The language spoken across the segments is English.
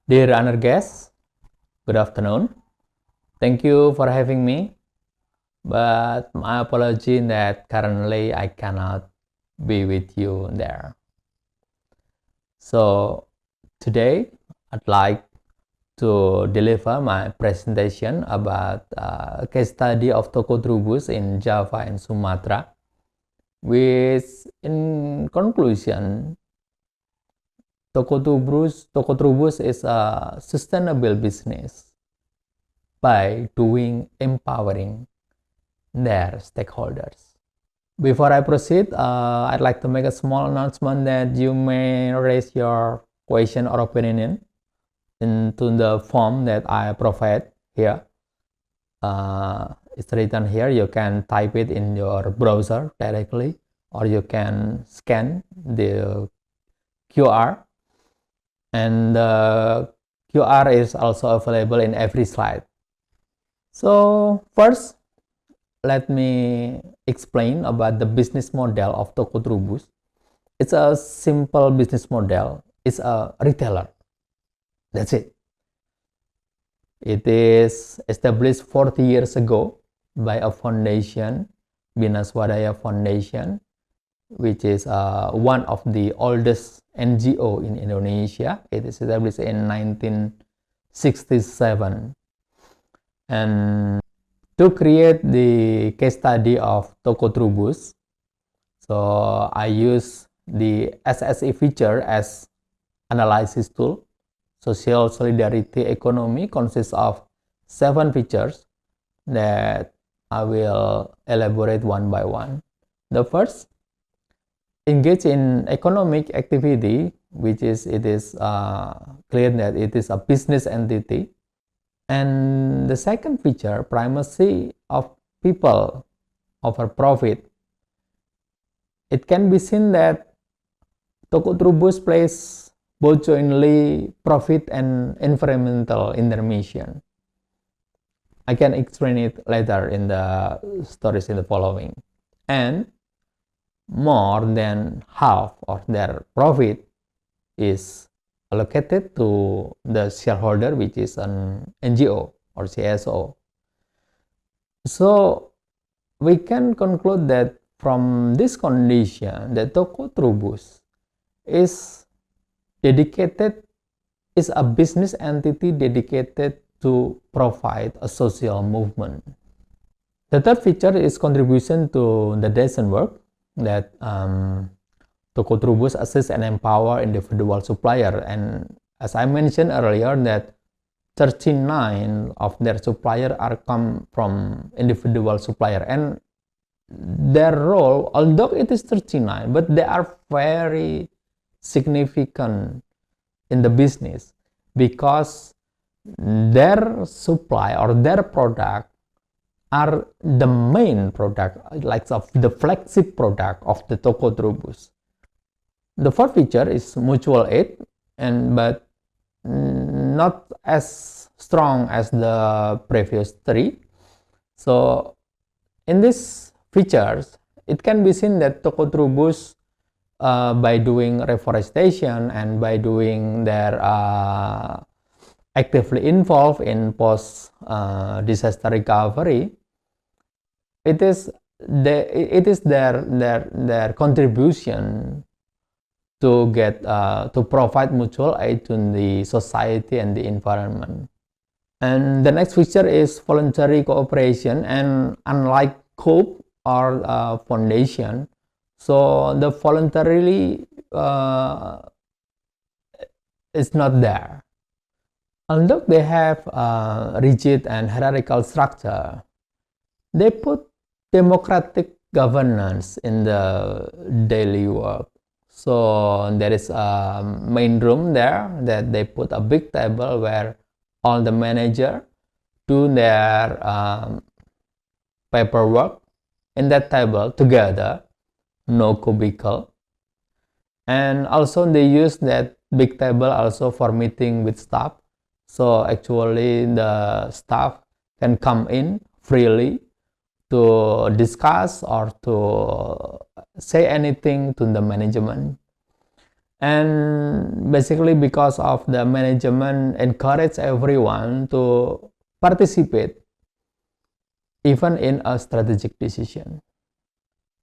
Dear honor guests, good afternoon. Thank you for having me, but my apology that currently I cannot be with you there. So today I'd like to deliver my presentation about a case study of TokoTrubus in Java and Sumatra, which in conclusion TokoTrubus is a sustainable business by empowering their stakeholders. Before I proceed, I'd like to make a small announcement that you may raise your question or opinion into the form that I provide here. It's written here. You can type it in your browser directly, or you can scan the QR, and the QR is also available in every slide. So first, let me explain about the business model of TokoTrubus. It's a simple business model. It's a retailer. That's it. It is established 40 years ago by a foundation, Bina Swadaya Foundation, which is one of the oldest NGO in Indonesia. It is established in 1967. And to create the case study of TokoTrubus, so I use the SSE feature as analysis tool. Social solidarity economy consists of 7 features that I will elaborate one by one. The first, engage in economic activity, which is it is clear that it is a business entity. And the second feature, primacy of people over profit. It can be seen that TokoTrubus plays both jointly profit and environmental intermission. I can explain it later in the stories in the following. And more than half of their profit is allocated to the shareholder, which is an NGO or CSO. So we can conclude that from this condition, that TokoTrubus is a business entity dedicated to provide a social movement. The third feature is contribution to the decent work, that TokoTrubus assists and empower individual supplier, and as I mentioned earlier that 39 of their supplier are come from individual supplier, and their role, although it is 39, but they are very significant in the business because their supply or their product are the main product, like the flagship product of the TokoTrubus. The fourth feature is mutual aid, but not as strong as the previous 3. So in these features, it can be seen that TokoTrubus, by doing reforestation and by doing their actively involved in post disaster recovery, it is their contribution to provide mutual aid to the society and the environment. And the next feature is voluntary cooperation, and unlike COPE or foundation, so the voluntarily is not there. Although they have a rigid and hierarchical structure, they put democratic governance in the daily work. So there is a main room there that they put a big table where all the manager do their paperwork in that table together, no cubicle. And also they use that big table also for meeting with staff. So actually the staff can come in freely to discuss or to say anything to the management. And basically because of the management encourage everyone to participate even in a strategic decision.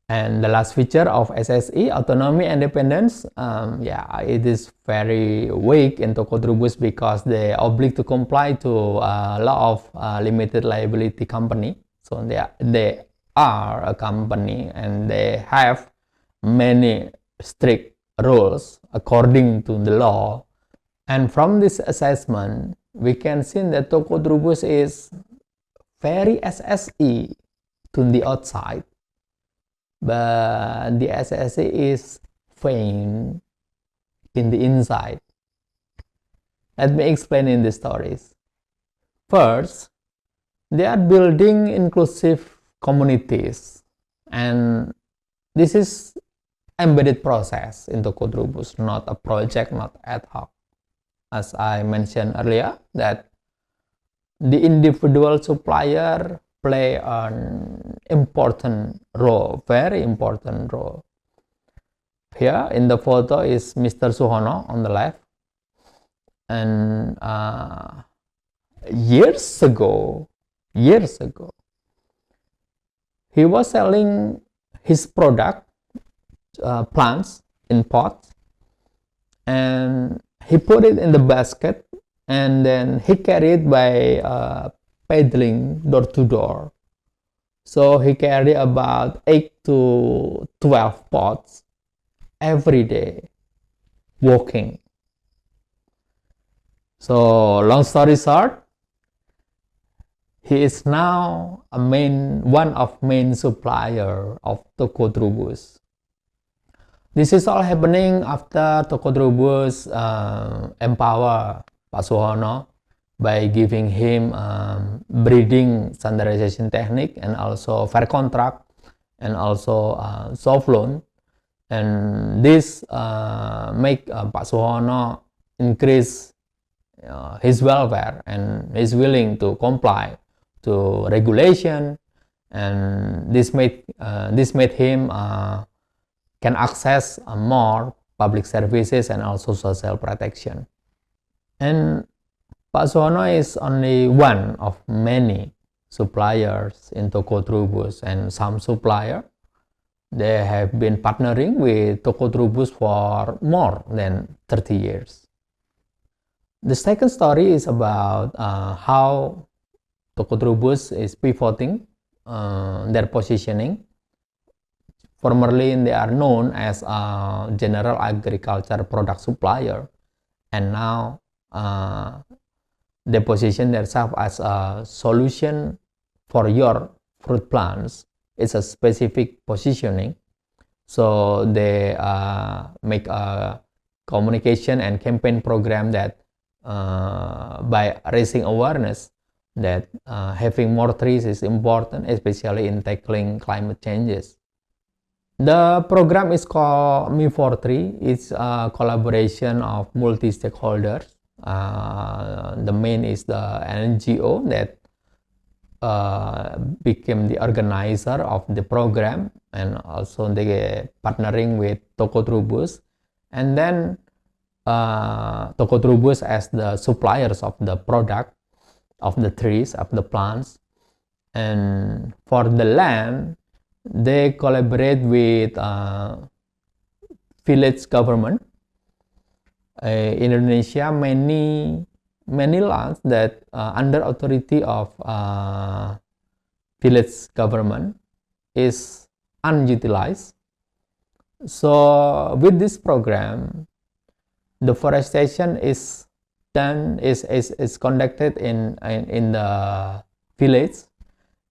And the last feature of SSE, autonomy and independence, it is very weak in TokoTrubus because they obliged to comply to a law of limited liability company. So they are a company and they have many strict rules according to the law. And from this assessment, we can see that TokoTrubus is very SSE to the outside, but the SSE is faint in the inside. Let me explain in the stories. First, they are building inclusive communities, and this is embedded process in TokoTrubus, not a project, not ad hoc. As I mentioned earlier, that the individual supplier play an important role, very important role. Here in the photo is Mr. Suhono on the left, and years ago, he was selling his product, plants in pots, and he put it in the basket, and then he carried by peddling door to door. So he carried about 8 to 12 pots every day, walking. So long story short, he is now one of main supplier of TokoTrubus. This is all happening after TokoTrubus empower Pak Suhono by giving him breeding standardization technique and also fair contract and also soft loan, and this make Pak Suhono increase his welfare and is willing to comply to regulation, and this made him can access more public services and also social protection. And Pak Suhono is only one of many suppliers in TokoTrubus, and some supplier they have been partnering with TokoTrubus for more than 30 years. The second story is about how TokoTrubus is pivoting their positioning. Formerly, they are known as a general agriculture product supplier, and now they position themselves as a solution for your fruit plants. It's a specific positioning. So they make a communication and campaign program that by raising awareness that having more trees is important, especially in tackling climate changes. The program is called Me for Tree. It's a collaboration of multi-stakeholders. The main is the NGO that became the organizer of the program, and also they partnering with TokoTrubus, and then TokoTrubus as the suppliers of the product, of the trees, of the plants. And for the land, they collaborate with village government. In Indonesia, many lands that under authority of village government is unutilized. So with this program, deforestation is done, is conducted in the village,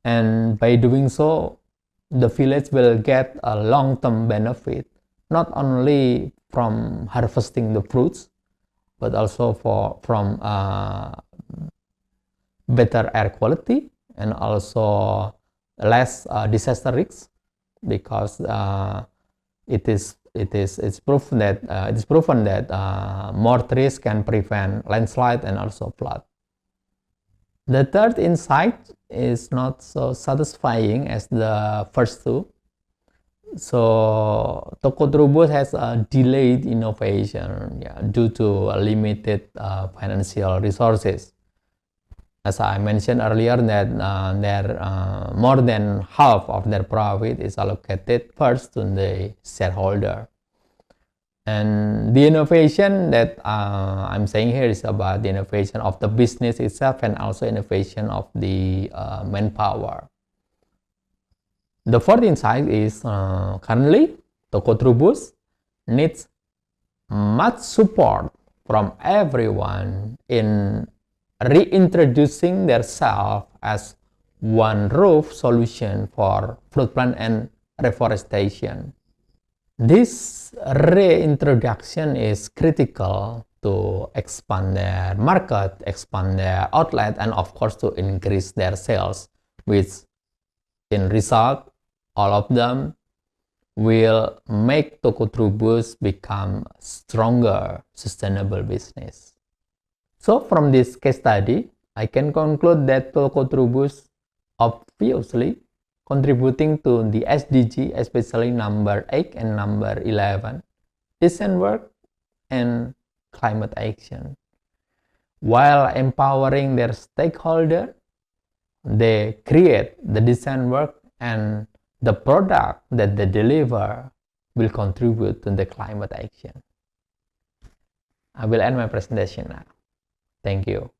and by doing so, the village will get a long-term benefit, not only from harvesting the fruits, but also from better air quality and also less disaster risks, because it's proven that more trees can prevent landslide and also flood. The third insight is not so satisfying as the first two, So TokoTrubus has a delayed innovation, due to limited financial resources. As I mentioned earlier, that more than half of their profit is allocated first to the shareholder. And the innovation that I'm saying here is about the innovation of the business itself and also innovation of the manpower. The fourth insight is currently TokoTrubus needs much support from everyone in reintroducing themselves as one roof solution for fruit plant and reforestation. This reintroduction is critical to expand their market, expand their outlet, and of course to increase their sales, which in result, all of them will make TokoTrubus become a stronger, sustainable business. So from this case study, I can conclude that TokoTrubus obviously contributing to the SDG, especially number 8 and number 11, decent work and climate action. While empowering their stakeholder, they create the decent work, and the product that they deliver will contribute to the climate action. I will end my presentation now. Thank you.